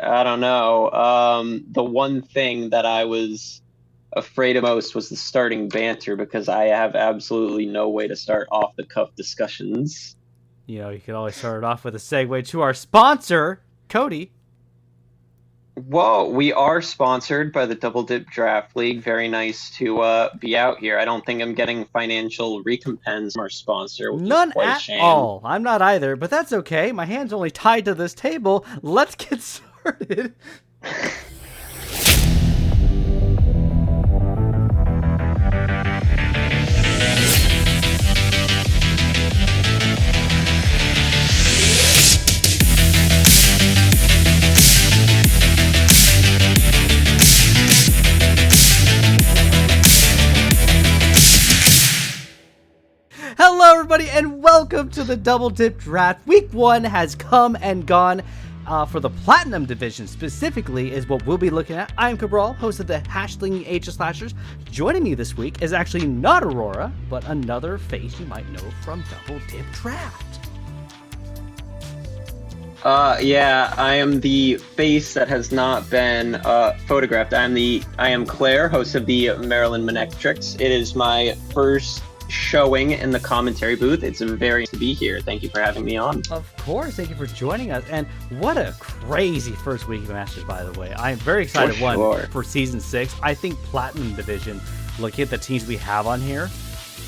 I don't know. The one thing that I was afraid of most was the starting banter because I have absolutely no way to start off the cuff discussions. You could always start it off with a segue to our sponsor, Cody. Well, we are sponsored by the Double Dip Draft League. Very nice to be out here. I don't think I'm getting financial recompense from our sponsor, which None is quite a at shame. all. I'm not either, but that's okay. My hand's only tied to this table. Let's get started. Hello, everybody, and welcome to the Double Dip Draft. Week 1 has come and gone. For the Platinum Division specifically is what we'll be looking at. I'm Cabral, host of the Hashling Sandslashers. Joining me this week is actually not Aurora, but another face you might know from Double Dip Draft. Yeah, I am the face that has not been photographed. I am Claire, host of the Maryland Manectrix. It is my first showing in the commentary booth. It's very nice to be here. Thank you for having me on. Of course, thank you for joining us. And what a crazy first week of Masters, by the way. I'm very excited for Season 6. I think Platinum Division, looking at the teams we have on here,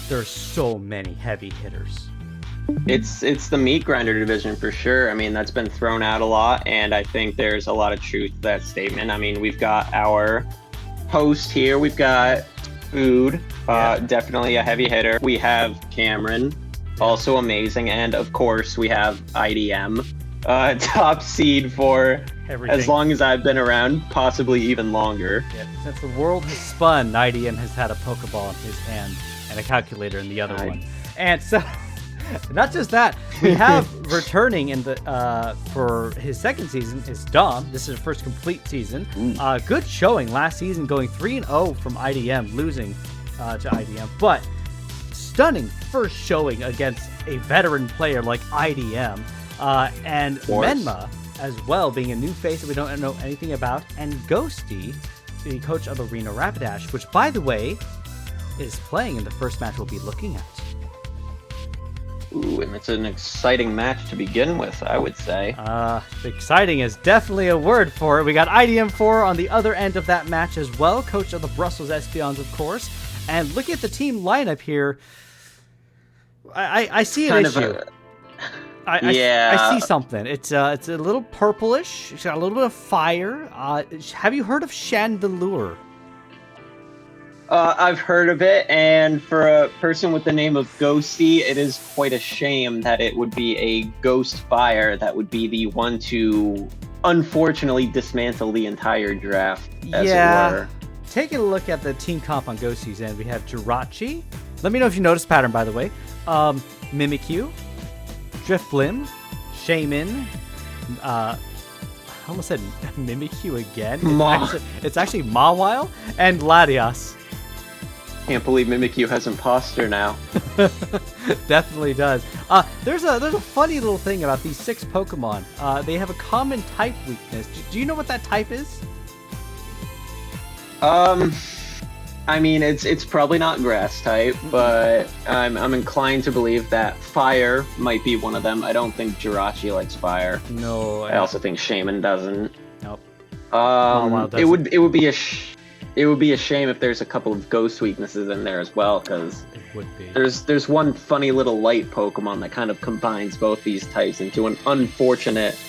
there's so many heavy hitters. It's the meat grinder division for sure. I mean, that's been thrown out a lot, and I think there's a lot of truth to that statement. I mean, we've got our host here. We've got Food, definitely a heavy hitter. We have Cameron, also amazing. And of course, we have IDM, top seed for everything. As long as I've been around, possibly even longer. Yeah, since the world has spun, IDM has had a Pokeball in his hand and a calculator in the other one. And so, not just that, we have returning in the for his second season is Dom. This is his first complete season. Good showing last season, going 3-0 from IDM, losing to IDM, but stunning first showing against a veteran player like IDM, and Menma as well, being a new face that we don't know anything about, and Ghosty, the coach of the Reno Rapidash, which, by the way, is playing in the first match we'll be looking at. Ooh, and it's an exciting match to begin with, I would say. Exciting is definitely a word for it. We got IDM4 on the other end of that match as well, coach of the Brussels Espeons, of course. And looking at the team lineup here, I see an issue. I see something. It's a little purplish. It's got a little bit of fire. Have you heard of Chandelure? I've heard of it, and for a person with the name of Ghosty, it is quite a shame that it would be a ghost fire that would be the one to, unfortunately, dismantle the entire draft, as it were. Taking a look at the team comp on Ghosty's end, we have Jirachi. Let me know if you notice pattern, by the way. Mimikyu, Drifblim, Shaman, I almost said Mimikyu again. It's actually Mawile, and Latias. Can't believe Mimikyu has Imposter now. Definitely does. There's a funny little thing about these 6 Pokemon. They have a common type weakness. Do you know what that type is? I mean, it's probably not grass type, but I'm inclined to believe that fire might be one of them. I don't think Jirachi likes fire. No. I also think Shaman doesn't. Nope. It would be a shame if there's a couple of ghost weaknesses in there as well, because there's one funny little light Pokemon that kind of combines both these types into an unfortunate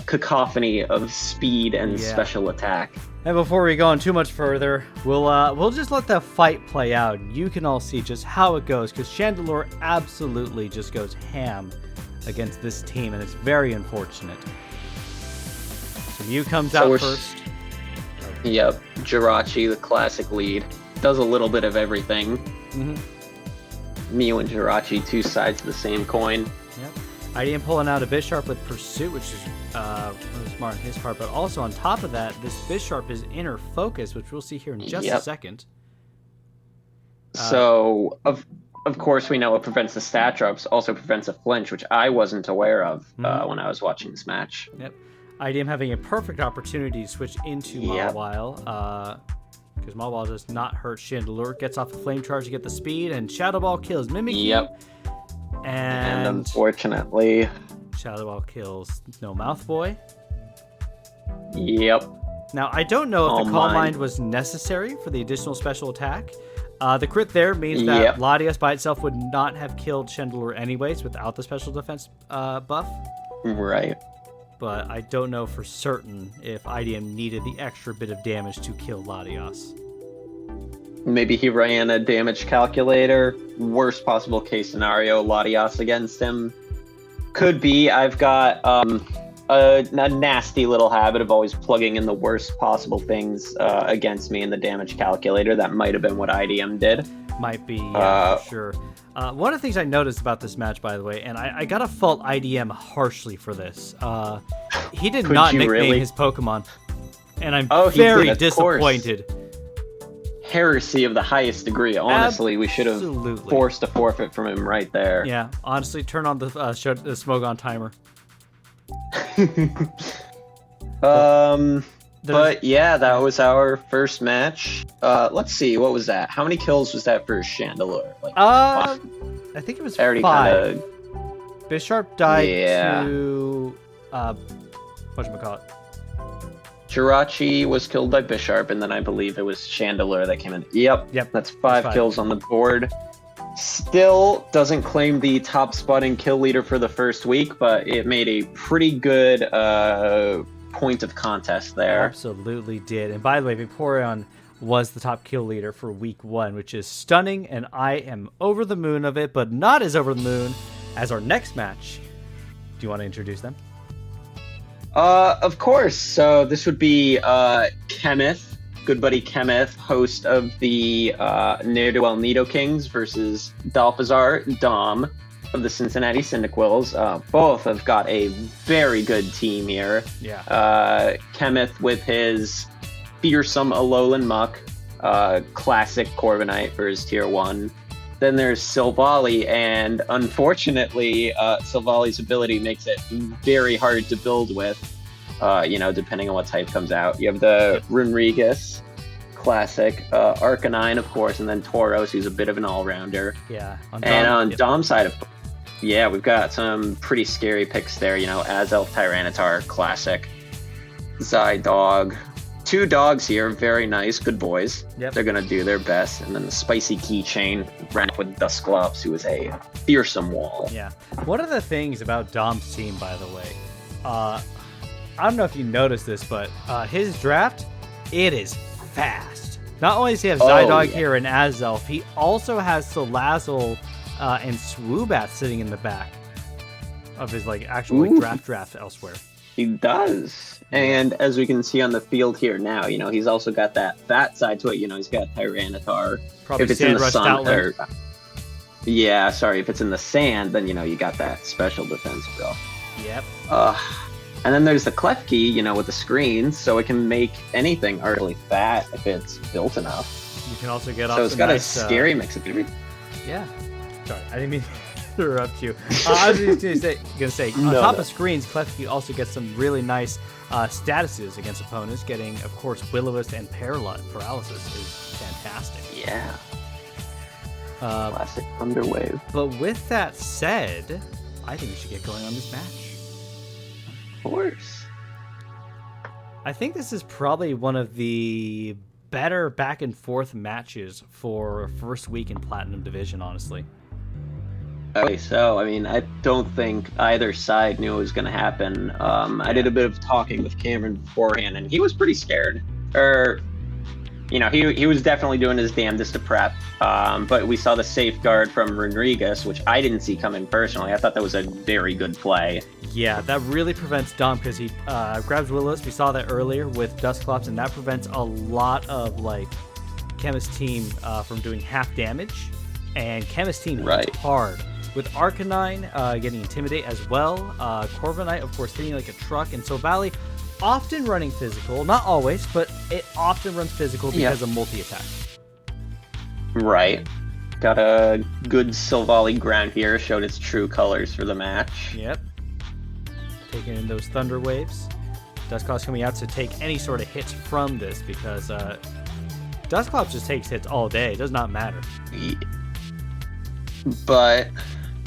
cacophony of speed and special attack. And before we go on too much further, we'll just let the fight play out. You can all see just how it goes, because Chandelure absolutely just goes ham against this team, and it's very unfortunate. So Mew comes out first. Yep, Jirachi, the classic lead, does a little bit of everything. Mew and Jirachi, two sides of the same coin. Yep. IDM pulling out a Bisharp with Pursuit, which is really smart on his part, but also on top of that, this Bisharp is Inner Focus, which we'll see here in just a second. So, of course, we know it prevents the stat drops, also prevents a flinch, which I wasn't aware of when I was watching this match. Yep. IDM having a perfect opportunity to switch into Mawile. Because Mawile does not hurt Chandelure. Gets off the Flame Charge to get the speed. And Shadow Ball kills Mimikyu. Yep. And unfortunately... Shadow Ball kills No Mouth Boy. Yep. Now, I don't know if the Calm Mind was necessary for the additional special attack. The crit there means that Latias by itself would not have killed Chandelure anyways without the special defense buff. Right. But I don't know for certain if IDM needed the extra bit of damage to kill Latias. Maybe he ran a damage calculator. Worst possible case scenario, Latias against him. Could be. I've got a nasty little habit of always plugging in the worst possible things against me in the damage calculator. That might have been what IDM did. Might be, for sure. One of the things I noticed about this match, by the way, and I gotta fault IDM harshly for this. He did not nickname his Pokemon, and I'm very disappointed. Heresy of the highest degree. Honestly, we should have forced a forfeit from him right there. Yeah, honestly, turn on the Smogon timer. But yeah, that was our first match. Let's see, what was that? How many kills was that for Chandelure? Like, I think it was 5. Bisharp died to whatchamacallit? Jirachi was killed by Bisharp, and then I believe it was Chandelure that came in. Yep. That's 5 kills on the board. Still doesn't claim the top spot in kill leader for the first week, but it made a pretty good point of contest there. Absolutely did. And by the way, Vaporeon was the top kill leader for week 1, which is stunning, and I am over the moon of it, but not as over the moon as our next match. Do you want to introduce them? Of course. So this would be Kenneth, good buddy Kenneth, host of the Neerdowell Nidokings versus Dalfazar Dom of the Cincinnati Cyndaquils. Both have got a very good team here. Yeah. Kenneth with his fearsome Alolan Muck, classic Corviknight for his tier 1. Then there's Silvally, and unfortunately, Silvally's ability makes it very hard to build with, depending on what type comes out. You have the Runrigus, classic, Arcanine, of course, and then Tauros, who's a bit of an all-rounder. Yeah. On Dom's side, we've got some pretty scary picks there, Azelf, Tyranitar, classic, Zydog. 2 dogs here, very nice, good boys. Yep. They're going to do their best. And then the spicy keychain ran up with Dusclops, who is a fearsome wall. Yeah. One of the things about Dom's team, by the way, I don't know if you noticed this, but his draft, it is fast. Not only does he have Zydog here and Azelf, he also has Salazzle and Swoobat sitting in the back of his actual draft elsewhere. He does. And as we can see on the field here now, he's also got that fat side to it. He's got Tyranitar. Probably if it's in the sun, if it's in the sand, then, you got that special defense build. Yep. And then there's the Klefki, with the screens, so it can make anything really fat if it's built enough. You can also get off. So it's got a scary mix of everything. Yeah. Sorry, I didn't mean to interrupt you. I was just gonna say on top of screens, Klefki also gets some really nice statuses against opponents. Getting, of course, Will-O-Wisp and Paralysis is fantastic. Yeah. Classic Thunderwave. But with that said, I think we should get going on this match. Of course. I think this is probably one of the better back and forth matches for first week in Platinum Division, honestly. Okay, so, I don't think either side knew it was going to happen. I did a bit of talking with Cameron beforehand, and he was pretty scared. He was definitely doing his damnedest to prep. But we saw the safeguard from Runrigus, which I didn't see coming personally. I thought that was a very good play. Yeah, that really prevents Dom, because he grabs Will-O-Wisp. We saw that earlier with Dusclops, and that prevents a lot of, Chemist team from doing half damage. And Chemist team hits hard. With Arcanine getting Intimidate as well. Corviknight, of course, hitting like a truck. And Silvally often running physical. Not always, but it often runs physical because of multi-attack. Right. Got a good Silvally ground here. Showed its true colors for the match. Yep. Taking in those Thunder Waves. Dusclops coming out to take any sort of hits from this because Dusclops just takes hits all day. It does not matter. But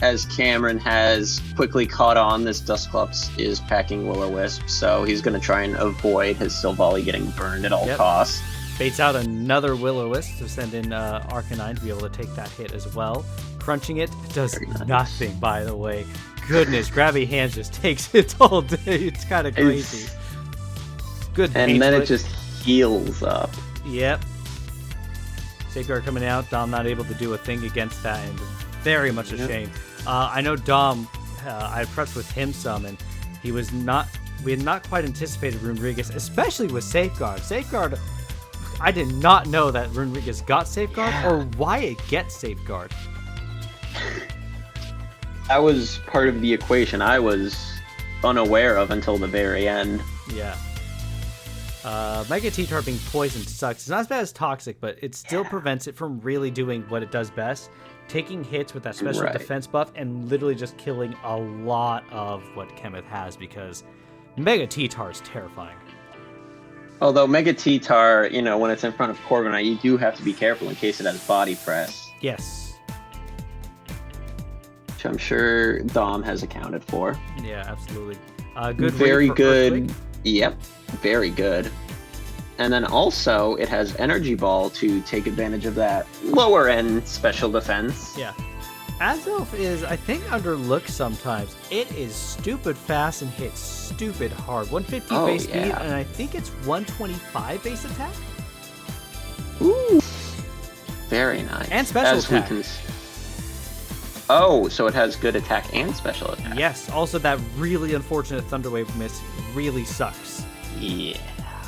as Cameron has quickly caught on, this Dusclops is packing Will-O-Wisp, so he's going to try and avoid his Silvally getting burned at all costs. Baits out another Will-O-Wisp to send in Arcanine to be able to take that hit as well. Crunching it does nothing, by the way. Goodness, Grabby Hands just takes hits all day. It's kind of crazy. Good. And then it just heals up. Yep. Safeguard coming out. Dom not able to do a thing against that, and very much a shame. I know Dom, I prepped with him some, and we had not quite anticipated Runerigus, especially with Safeguard. Safeguard, I did not know that Runerigus got Safeguard or why it gets Safeguard. That was part of the equation I was unaware of until the very end. Yeah. Mega T-Tar being poisoned sucks. It's not as bad as Toxic, but it still prevents it from really doing what it does best. Taking hits with that special defense buff and literally just killing a lot of what Kenneth has because Mega T-Tar is terrifying. Although Mega T-Tar, when it's in front of Corviknight, you do have to be careful in case it has Body Press. Yes. Which I'm sure Dom has accounted for. Yeah, absolutely. Good. Very good. Yep, very good. And then also, it has Energy Ball to take advantage of that lower-end special defense. Yeah. Azelf is, I think, underlooked sometimes. It is stupid fast and hits stupid hard. 150 base speed, and I think it's 125 base attack? Ooh. Very nice. And special attack. Oh, so it has good attack and special attack. Yes. Also, that really unfortunate Thunder Wave miss really sucks. Yeah.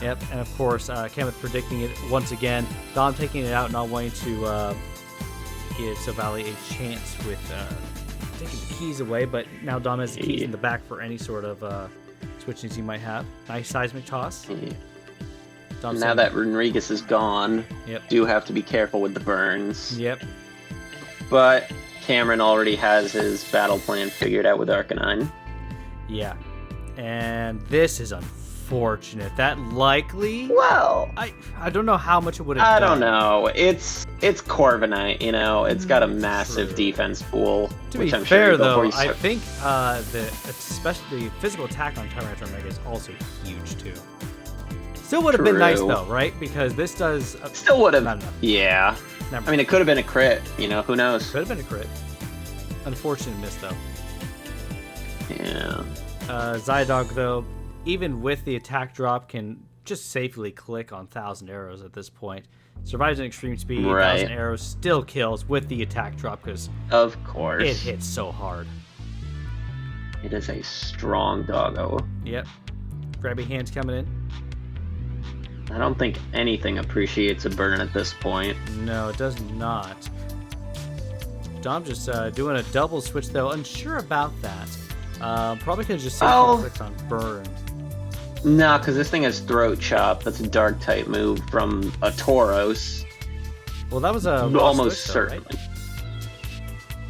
Yep, and of course, Kenneth predicting it once again. Dom taking it out, not wanting to give Silvally a chance with taking the keys away, but now Dom has the keys in the back for any sort of switches he might have. Nice seismic toss. Yeah. Now that Runerigus is gone, do have to be careful with the burns. Yep. But Cameron already has his battle plan figured out with Arcanine. Yeah. And this is unfortunate. That likely... Well... I don't know how much it would have done. I don't know. It's Corviknight, It's got a massive defense pool. To be fair, though, I think especially the physical attack on Tyranitar Mega is also huge, too. Still would have been nice, though, right? Because this does... Still would have... Yeah. I mean, it could have been a crit, who knows? Could have been a crit. Unfortunate miss, though. Yeah. Zydog, though, even with the attack drop, can just safely click on 1,000 Arrows at this point. Survives an extreme speed, 1,000 Arrows, still kills with the attack drop because of course it hits so hard. It is a strong doggo. Yep. Grabby Hands coming in. I don't think anything appreciates a burn at this point. No, it does not. Dom just doing a double switch, though. Unsure about that. Probably could have just clicked on burn. No, because this thing has Throat Chop. That's a dark type move from a Tauros. Well, that was a almost switch, certainly.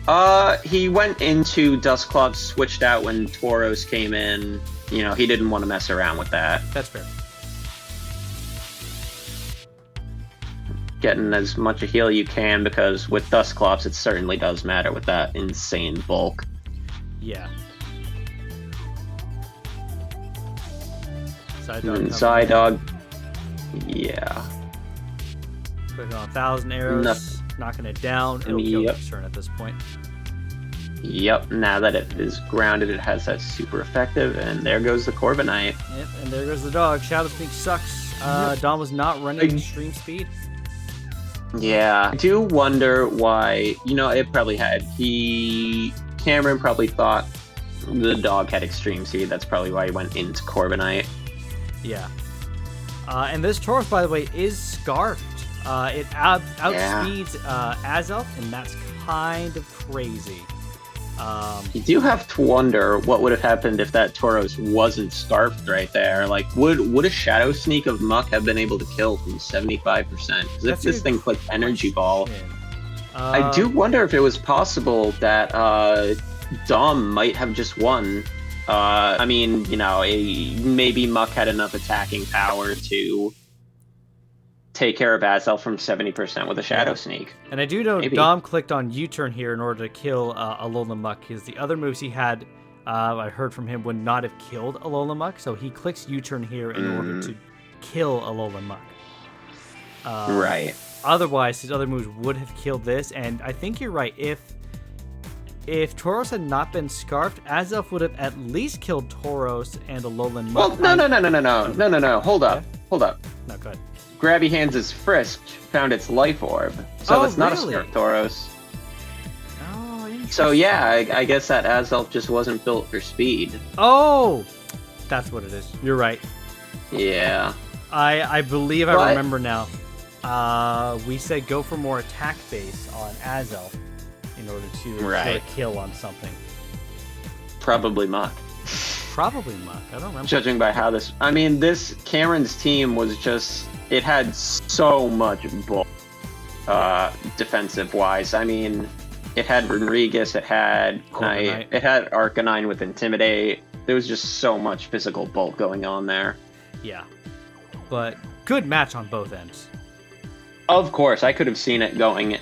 Though, right? He went into Dusclops, switched out when Tauros came in. He didn't want to mess around with that. That's fair. Getting as much a heal you can, because with Dusclops it certainly does matter with that insane bulk. Yeah. Zydog. Yeah. Clicking on 1,000 Arrows, knocking it down. It'll kill next turn at this point. Yep, now that it is grounded, it has that super effective, and there goes the Corviknight. Yep, and there goes the dog. Shadow Sneak sucks. Dom was not running extreme speed. Yeah, I do wonder why, it probably had. Cameron probably thought the dog had extreme speed. That's probably why he went into Corviknight. Yeah. And this Tauros, by the way, is scarfed. It outspeeds Azelf, and that's kind of crazy. You do have to wonder what would have happened if that Tauros wasn't scarfed right there. Like, would a Shadow Sneak of Muck have been able to kill from 75%? Because if this thing clicked Energy Ball, I do wonder if it was possible that Dom might have just won I mean, maybe Muck had enough attacking power to take care of Azelf from 70% with a Shadow Sneak. And I do know Maybe. Dom clicked on U-turn here in order to kill Alola Muck, because the other moves he had, I heard from him, would not have killed Alola Muck, so he clicks U-turn here in order to kill Alola Muck. Right. Otherwise, his other moves would have killed this, and I think you're right. If Tauros had not been scarfed, Azelf would have at least killed Tauros and Alolan Muck. Well, no. Hold up. No, go ahead. Grabby Hands' Frisk found its life orb, so it's not really? a Scarf Tauros. Oh, interesting. So yeah, I guess that Azelf just wasn't built for speed. Oh, that's what it is. You're right. Yeah. I believe I remember now. We said go for more attack base on Azelf in order to get a kill on something. Probably Muck. Probably Muck. I don't remember. Judging by how this Cameron's team was just, it had so much bulk, defensive wise. I mean, it had Rodriguez, it had Arcanine with Intimidate. There was just so much physical bulk going on there. Yeah. But good match on both ends. Of course, I could have seen it going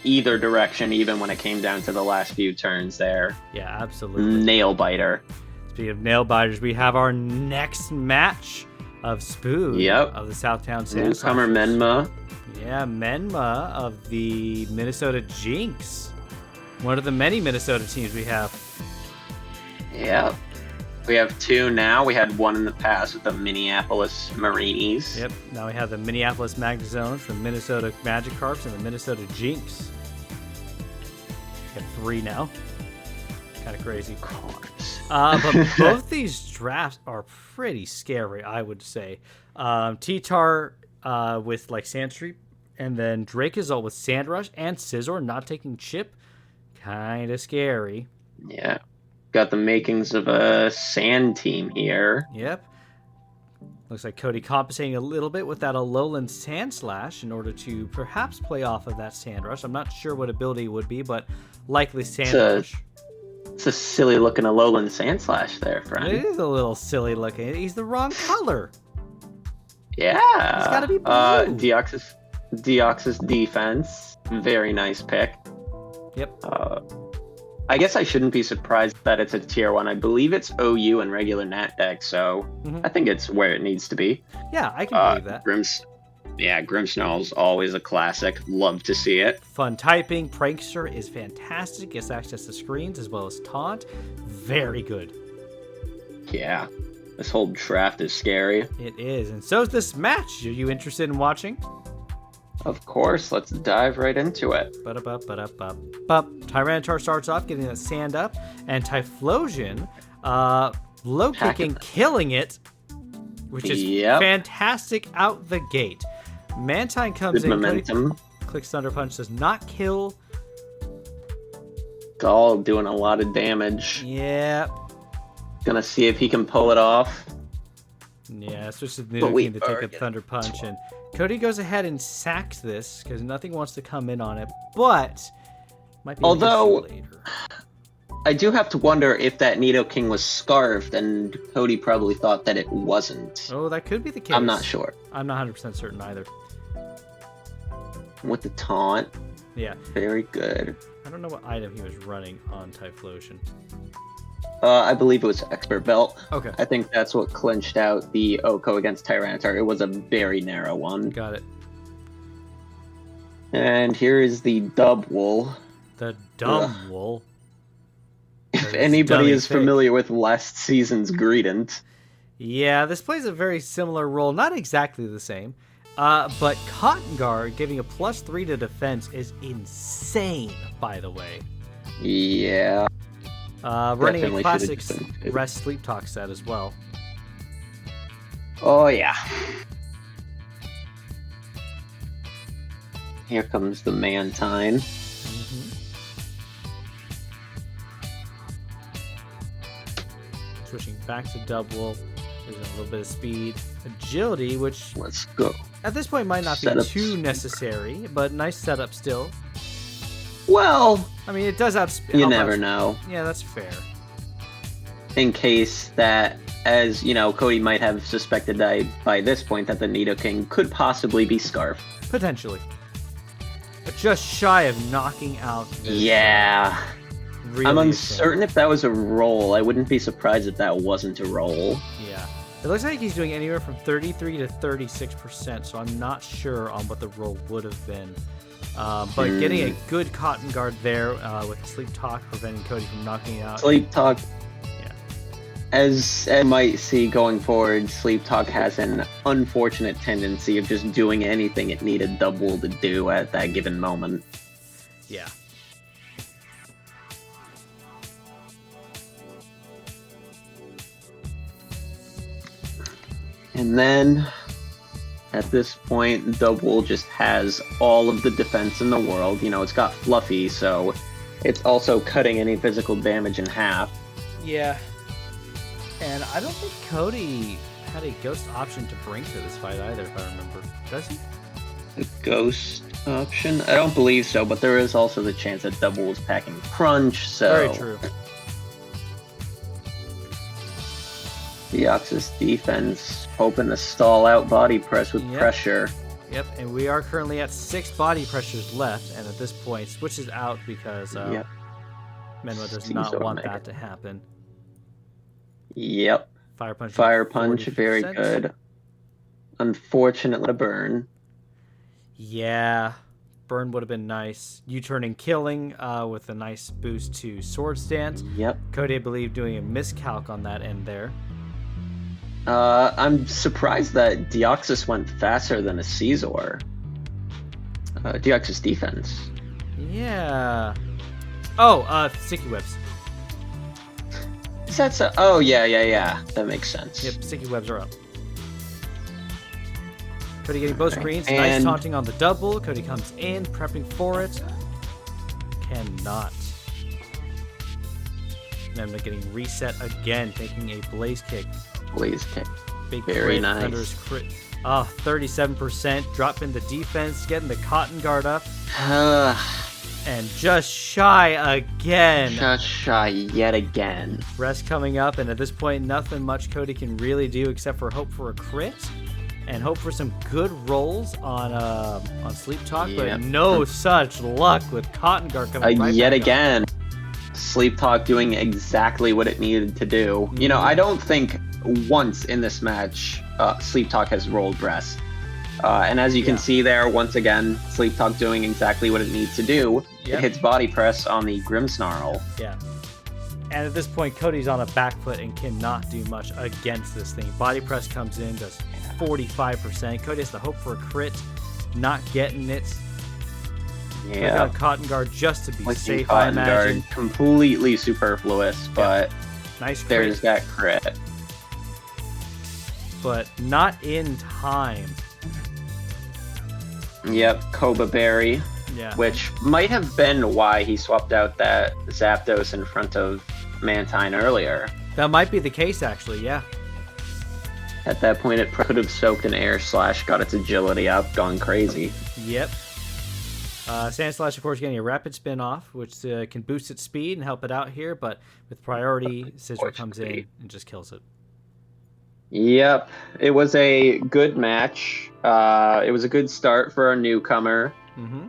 either direction, even when it came down to the last few turns there. Yeah, absolutely. Nail biter. Speaking of nail biters, we have our next match of Spoon of the Southtown Sandslashers. Newcomer Menma. Yeah, Menma of the Minnesota Jynx. One of the many Minnesota teams we have. Yep. We have two now. We had one in the past with the Minneapolis Marinis. Yep. Now we have the Minneapolis Magnazones, the Minnesota Magikarps, and the Minnesota Jynx. We have three now. Kind of crazy. Of course. But both these drafts are pretty scary, I would say. T-Tar with like Sandstreet, and then Dracozolt with Sandrush and Scizor not taking Chip. Kind of scary. Yeah. Got the makings of a sand team here. Yep. Looks like Cody compensating a little bit with that Alolan Sandslash in order to perhaps play off of that Sandrush. I'm not sure what ability it would be, but likely Sandrush. It's a silly looking Alolan Sandslash there, friend. It is a little silly looking. He's the wrong color. Yeah. He's got to be blue. Deoxys defense. Very nice pick. Yep. I guess I shouldn't be surprised that it's a tier 1. I believe it's OU and regular Nat deck, so I think it's where it needs to be. Yeah, I can believe that. Grimmsnarl's always a classic. Love to see it. Fun typing. Prankster is fantastic. Gets access to screens as well as taunt. Very good. Yeah. This whole draft is scary. It is. And so is this match. Are you interested in watching? Of course, let's dive right into it. Tyranitar starts off getting that sand up, and Typhlosion low kicking, killing it, which is fantastic out the gate. Mantine comes in, momentum. Clicks Thunder Punch, does not kill. Gall doing a lot of damage. Yeah. Gonna see if he can pull it off. Yeah, switches the Nidoking to take a Thunder Punch, and Cody goes ahead and sacks this because nothing wants to come in on it, but might be later. I do have to wonder if that Nidoking was scarfed, and Cody probably thought that it wasn't. Oh, that could be the case. I'm not sure. I'm not 100% certain either. With the taunt. Yeah. Very good. I don't know what item he was running on Typhlosion. I believe it was Expert Belt. Okay. I think that's what clinched out the Oko against Tyranitar. It was a very narrow one. Got it. And here is the Dubwool. The Dumwool. If anybody is familiar with last season's Greedent. Yeah, this plays a very similar role. Not exactly the same. But Cotton Guard giving a +3 to defense is insane, by the way. Yeah. Running a classic Rest Sleep Talk set as well. Oh, yeah. Here comes the Mantine. Switching back to Dubwool. There's a little bit of speed. Agility, which let's go. At this point might not be too necessary, but nice setup still. Well, I mean, it does outspeed. You never know. Yeah, that's fair. in case that, as you know, Cody might have suspected that by this point that the Nidoking could possibly be Scarf. Potentially. But just shy of knocking out this, yeah. really I'm uncertain if that was a roll. I wouldn't be surprised if that wasn't a roll. Yeah. It looks like he's doing anywhere from 33 to 36%, so I'm not sure on what the roll would have been. But getting a good Cotton Guard there with Sleep Talk preventing Cody from knocking it out. Sleep Talk. Yeah. As you might see going forward, Sleep Talk has an unfortunate tendency of just doing anything it needed Double to do at that given moment. Yeah. And then, at this point, Double just has all of the defense in the world. You know, it's got Fluffy, so it's also cutting any physical damage in half. Yeah. And I don't think Cody had a ghost option to bring to this fight either, if I remember. Does he? The ghost option? I don't believe so, but there is also the chance that Double was packing Crunch, so... Very true. Deoxys defense, hoping to stall out body press with pressure. Yep, and we are currently at 6 body pressures left, and at this point switches out because Menma does not want that to happen. Yep. Fire Punch. Fire Punch, very good. Unfortunately, a burn. Yeah, burn would have been nice. U-turning killing with a nice boost to Sword Stance. Yep. Cody, I believe, doing a miscalc on that end there. I'm surprised that Deoxys went faster than a Caesar. Deoxys defense. Yeah. Oh, Sticky Webs. Is that so? Oh, yeah. That makes sense. Yep, Sticky Webs are up. Cody getting both screens. And... Nice taunting on the double. Cody comes in, prepping for it. Cannot. Memna getting reset again, taking a Blaze Kick. Blaze Kick. Big very crit, nice. Thunder's crit. 37%. Dropping the defense, getting the Cotton Guard up. And just shy again. Just shy yet again. Rest coming up, and at this point, nothing much Cody can really do except for hope for a crit and hope for some good rolls on Sleep Talk, but no such luck with Cotton Guard coming right yet back again. Up. Sleep Talk doing exactly what it needed to do. You know, I don't think once in this match Sleep Talk has rolled Rest. And as you can see there, once again, Sleep Talk doing exactly what it needs to do. It hits body press on the Grimmsnarl. Yeah. And at this point, Cody's on a back foot and cannot do much against this thing. Body press comes in, does 45%. Cody has to hope for a crit, not getting it. Yeah. Got Cotton Guard just to be safe, Cotton I imagine. Guard, completely superfluous, but nice crit. There's that crit. But not in time. Yep, Koba Berry. Yeah. Which might have been why he swapped out that Zapdos in front of Mantine earlier. That might be the case, actually, yeah. At that point, it could have soaked an Air Slash, got its agility up, gone crazy. Yep. Sandslash, of course, getting a rapid spin off, which can boost its speed and help it out here, but with priority, Scizor comes in and just kills it. Yep. It was a good match. It was a good start for our newcomer. Mm-hmm.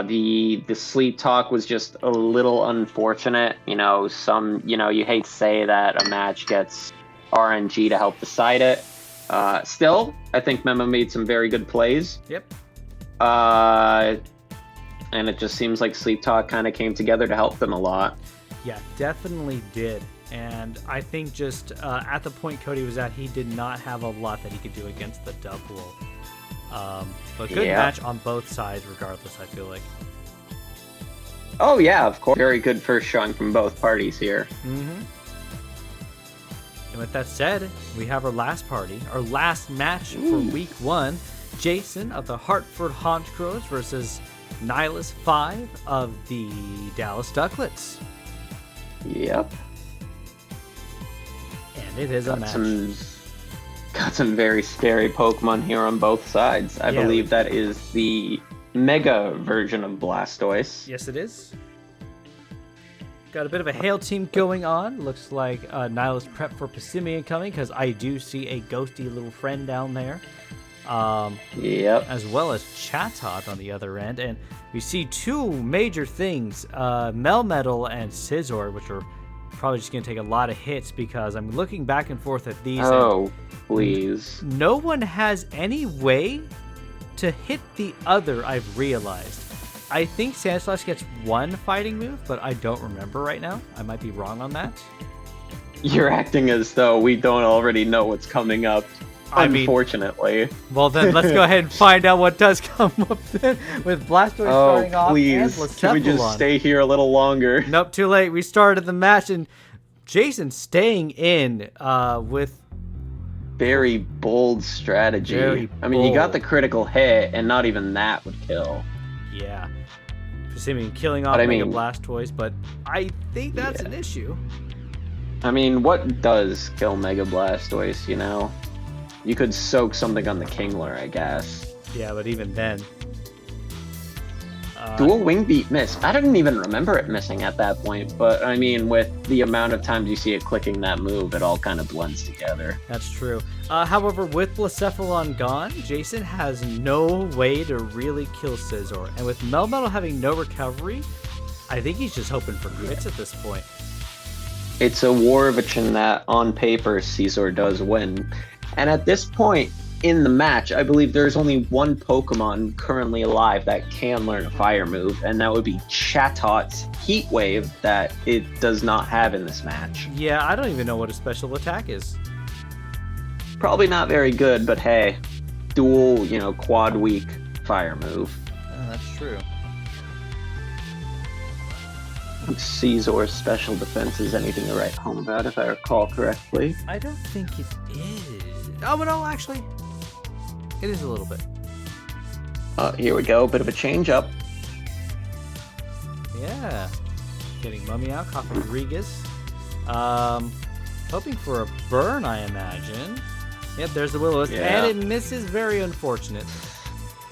The Sleep Talk was just a little unfortunate. You know, you hate to say that a match gets RNG to help decide it. Still, I think Memo made some very good plays. Yep. And it just seems like Sleep Talk kind of came together to help them a lot. Yeah, definitely did. And I think just at the point Cody was at, he did not have a lot that he could do against the double. But good match on both sides regardless, I feel like. Oh yeah, of course. Very good first showing from both parties here. Mm-hmm. And with that said, we have our last match for week 1. Jason of the Hartford Honchkrows versus Nihilus 5 of the Dallas Duckletts. Yep. And it is a match. Got some very scary Pokemon here on both sides. I believe that is the Mega version of Blastoise. Yes, it is. Got a bit of a hail team going on. Looks like Nihilus prep for Passimian coming, because I do see a ghosty little friend down there. Yep. As well as Chatot on the other end. And we see two major things, Melmetal and Scizor, which are probably just going to take a lot of hits, because I'm looking back and forth at these. Oh, please. No one has any way to hit the other, I've realized. I think Sandslash gets one fighting move, but I don't remember right now. I might be wrong on that. You're acting as though we don't already know what's coming up. Unfortunately. Well, then let's go ahead and find out what does come up then, with Blastoise starting off. Please. Can we just stay here a little longer? Nope, too late. We started the match, and Jason staying in with... Very bold strategy. I mean, bold. you got the critical hit, and not even that would kill. Yeah. Passimian killing off Mega Blastoise, but I think that's an issue. I mean, what does kill Mega Blastoise, you know? You could soak something on the Kingler, I guess. Yeah, but even then... Dual Wing Beat miss. I didn't even remember it missing at that point, but I mean, with the amount of times you see it clicking that move, it all kind of blends together. That's true. However, with Blacephalon gone, Jason has no way to really kill Scizor. And with Melmetal having no recovery, I think he's just hoping for crits at this point. It's a war of attrition that, on paper, Scizor does win. And at this point in the match, I believe there's only one Pokemon currently alive that can learn a fire move, and that would be Chatot's Heat Wave that it does not have in this match. Yeah, I don't even know what a special attack is. Probably not very good, but hey, dual, quad weak fire move. That's true. Scizor's special defense is anything to write home about, if I recall correctly. I don't think it is. Oh, no, actually, it is a little bit. Here we go, bit of a change up. Yeah, getting Mummy out, coughing Regis. Hoping for a burn, I imagine. Yep, there's the Will-O-Wisp, and it misses. Very unfortunate.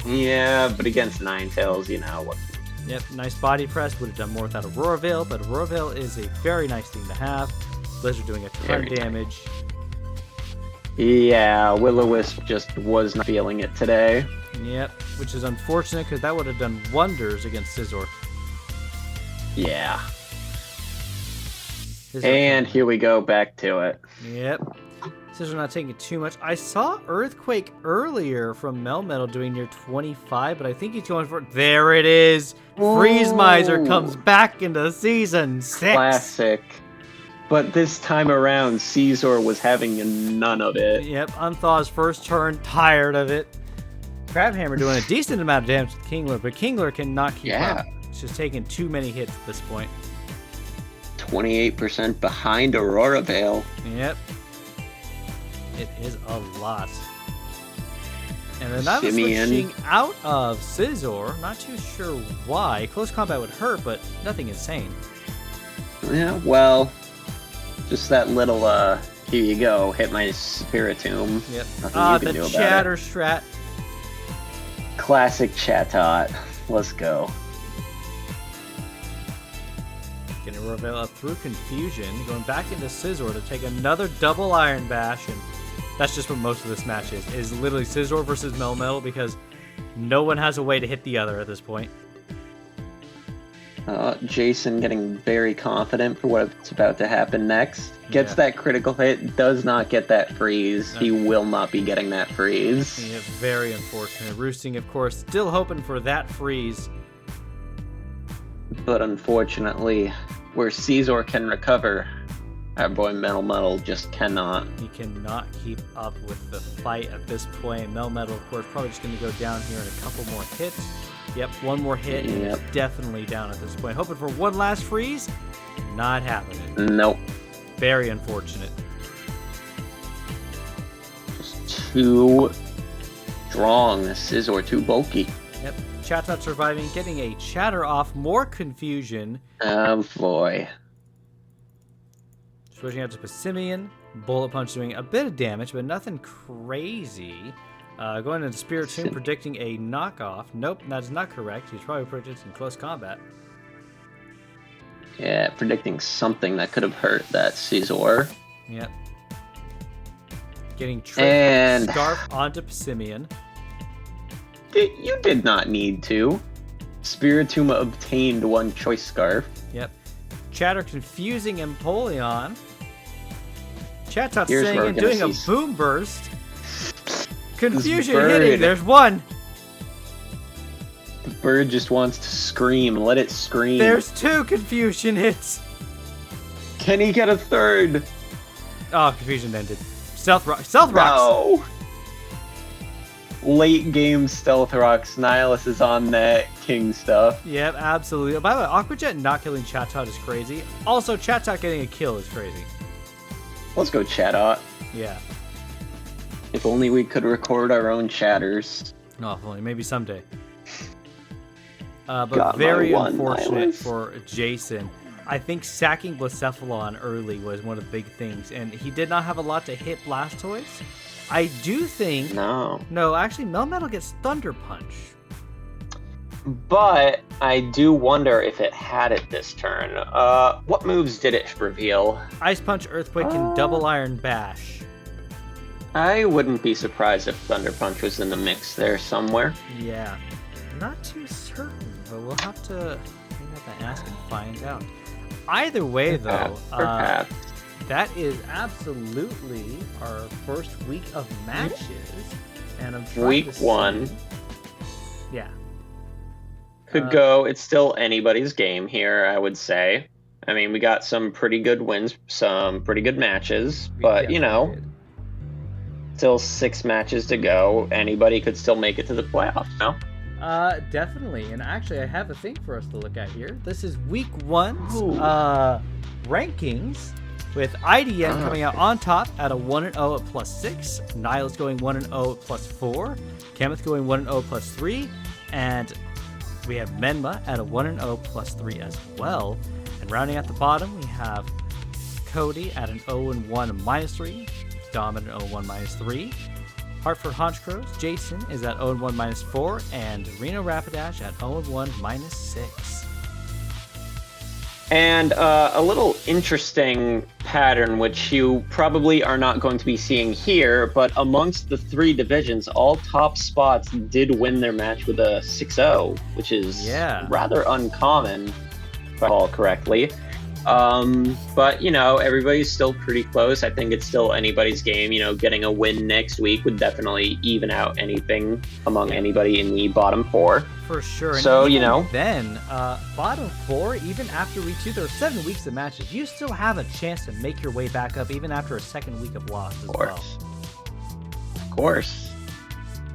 Yeah, but against Ninetales, what? Yep, nice body press. Would have done more without Aurora Veil, but Aurora Veil is a very nice thing to have. Blizzard doing a ton of damage. Yeah, Will-O-Wisp just was not feeling it today. Yep, which is unfortunate, because that would have done wonders against Scizor. Yeah. And here we go, back to it. Yep. Scizor not taking it too much. I saw Earthquake earlier from Melmetal doing near 25, but I think he's going for... There it is! Freeze Miser comes back into Season 6! Classic. But this time around, Scizor was having none of it. Yep, Unthaw's first turn, tired of it. Crabhammer doing a decent amount of damage with Kingler, but Kingler cannot keep up. It's just taking too many hits at this point. 28% behind Aurora Veil. Yep. It is a lot. And then I was switching out of Scizor. Not too sure why. Close combat would hurt, but nothing insane. Yeah, well, just that little, here you go, hit my Spiritomb. Yep. Nothing you can do about Chatter it. Strat. Classic Chatot. Let's go. Getting Aurora Veil up through Confusion. Going back into Scizor to take another double Iron Bash. And that's just what most of this match is literally Scizor versus Melmetal, because no one has a way to hit the other at this point. Jason getting very confident for what's about to happen next. Gets that critical hit, does not get that freeze. He will not be getting that freeze. Yeah, very unfortunate. Roosting, of course, still hoping for that freeze. But unfortunately, where Scizor can recover, our boy Melmetal just cannot. He cannot keep up with the fight at this point. Melmetal, of course, probably just going to go down here in a couple more hits. Yep, one more hit, and it's definitely down at this point. Hoping for one last freeze. Not happening. Nope. Very unfortunate. Just too strong. Scizor too bulky. Yep, Chatot surviving, getting a Chatter off. More Confusion. Oh boy. Switching out to Passimian. Bullet Punch doing a bit of damage, but nothing crazy. Going into Spiritomb, predicting a knockoff. Nope, that is not correct. He's probably predicting close combat. Yeah, predicting something that could have hurt that Caesar. Yep. Getting And- Scarf onto Psimian. You did not need to. Spirituma obtained one choice scarf. Yep. Chatter confusing Empoleon. Chatot Here's saying where and we're doing gonna a see boom burst. Confusion bird. hitting. There's one. The bird just wants to scream. Let it scream. There's two confusion hits. Can he get a third? Oh, confusion ended. Stealth Rocks. Stealth Rocks. No. Late game Stealth Rocks. Nihilus is on that king stuff. Yep, absolutely. By the way, Aqua Jet not killing Chatot is crazy. Also, Chatot getting a kill is crazy. Let's go Chatot. Yeah. If only we could record our own chatters. No, if only maybe someday. But Got my very one, unfortunate Nihilus. for Jason. I think sacking Blacephalon early was one of the big things, and he did not have a lot to hit Blastoise. I do think... No, actually, Melmetal gets Thunder Punch. But I do wonder if it had it this turn. What moves did it reveal? Ice Punch, Earthquake, and Double Iron Bash. I wouldn't be surprised if Thunder Punch was in the mix there somewhere. Yeah. Not too certain, but we'll have to ask and find out. Either way, though, Perhaps. that is absolutely our first week of matches. And I'm trying Week to one. see- Yeah. Could go. It's still anybody's game here, I would say. I mean, we got some pretty good wins, some pretty good matches, but, you know, still 6 matches to go. Anybody could still make it to the playoffs, no? Definitely. And actually, I have a thing for us to look at here. This is week 1's Ooh. rankings, with IDN coming out on top at a 1-0 at +6, Nihilus going 1-0 at +4, Kameth going 1-0 +3, and we have Menma at a 1-0 +3 as well. And rounding at the bottom, we have Cody at an 0-1 -3, Dom at an 0-1 -3, Hartford Honchkrows, Jason is at 0-1 -4, and Reno Rapidash at 0-1 -6. And a little interesting pattern, which you probably are not going to be seeing here, but amongst the 3 divisions, all top spots did win their match with a 6-0, which is rather uncommon, if I recall correctly. But, you know, everybody's still pretty close. I think it's still anybody's game. You know, getting a win next week would definitely even out anything among anybody in the bottom 4. For sure. And So, even you know. then, bottom 4, even after week 2, there are 7 weeks of matches. You still have a chance to make your way back up, even after a second week of loss as well. Of course.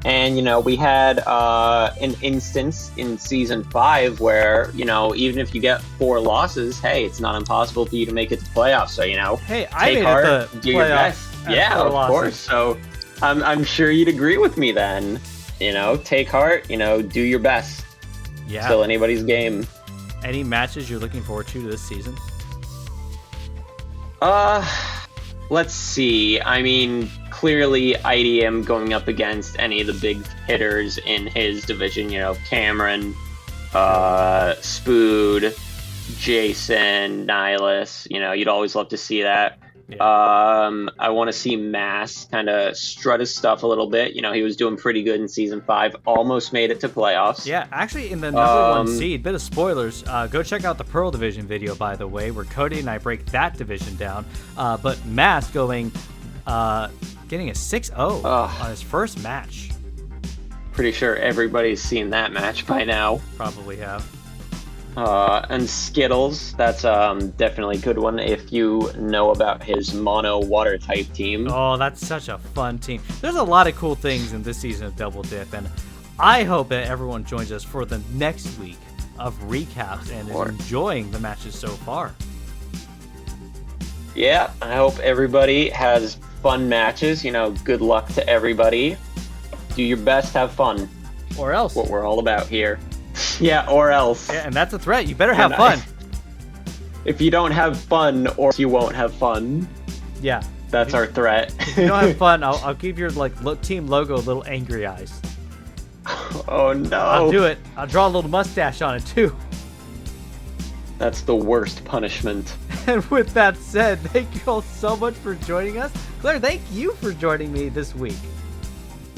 And, you know, we had an instance in Season 5 where, you know, even if you get 4 losses, hey, it's not impossible for you to make it to playoffs. So, you know, Hey, I take made heart, it to do your playoffs best. at Yeah, 4 of losses. course. So I'm sure you'd agree with me then. You know, take heart, you know, do your best. Yeah. Still anybody's game. Any matches you're looking forward to this season? Let's see. I mean, clearly IDM going up against any of the big hitters in his division, you know, Cameron, Spood, Jason, Nihilus, you know, you'd always love to see that. Yeah. I want to see Mass kind of strut his stuff a little bit. You know, he was doing pretty good in Season 5, almost made it to playoffs. Yeah, actually, in the number 1 seed, bit of spoilers, go check out the Pearl Division video, by the way, where Cody and I break that division down. But Mass getting a 6-0 on his first match. Pretty sure everybody's seen that match by now. Probably have. And Skittles, that's definitely a good one if you know about his mono water type team. Oh, that's such a fun team. There's a lot of cool things in this season of Double Dip, and I hope that everyone joins us for the next week of recaps and is enjoying the matches so far. Yeah, I hope everybody has fun matches. You know, good luck to everybody. Do your best, have fun. Or else. What we're all about here. Yeah, or else. Yeah, and that's a threat. You better have fun. If you don't have fun, or you won't have fun. Yeah. That's our threat. If you don't have fun, I'll give your team logo little angry eyes. Oh no. I'll do it. I'll draw a little mustache on it too. That's the worst punishment. And with that said, thank you all so much for joining us. Claire, thank you for joining me this week.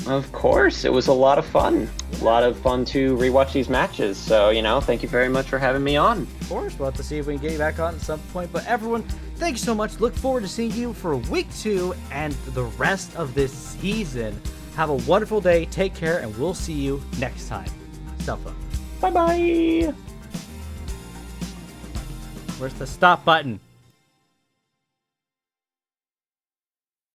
Of course, it was a lot of fun. A lot of fun to rewatch these matches. So, thank you very much for having me on. Of course, we'll have to see if we can get you back on at some point. But everyone, thank you so much. Look forward to seeing you for week 2 and the rest of this season. Have a wonderful day. Take care, and we'll see you next time. Self up. Bye-bye. Where's the stop button?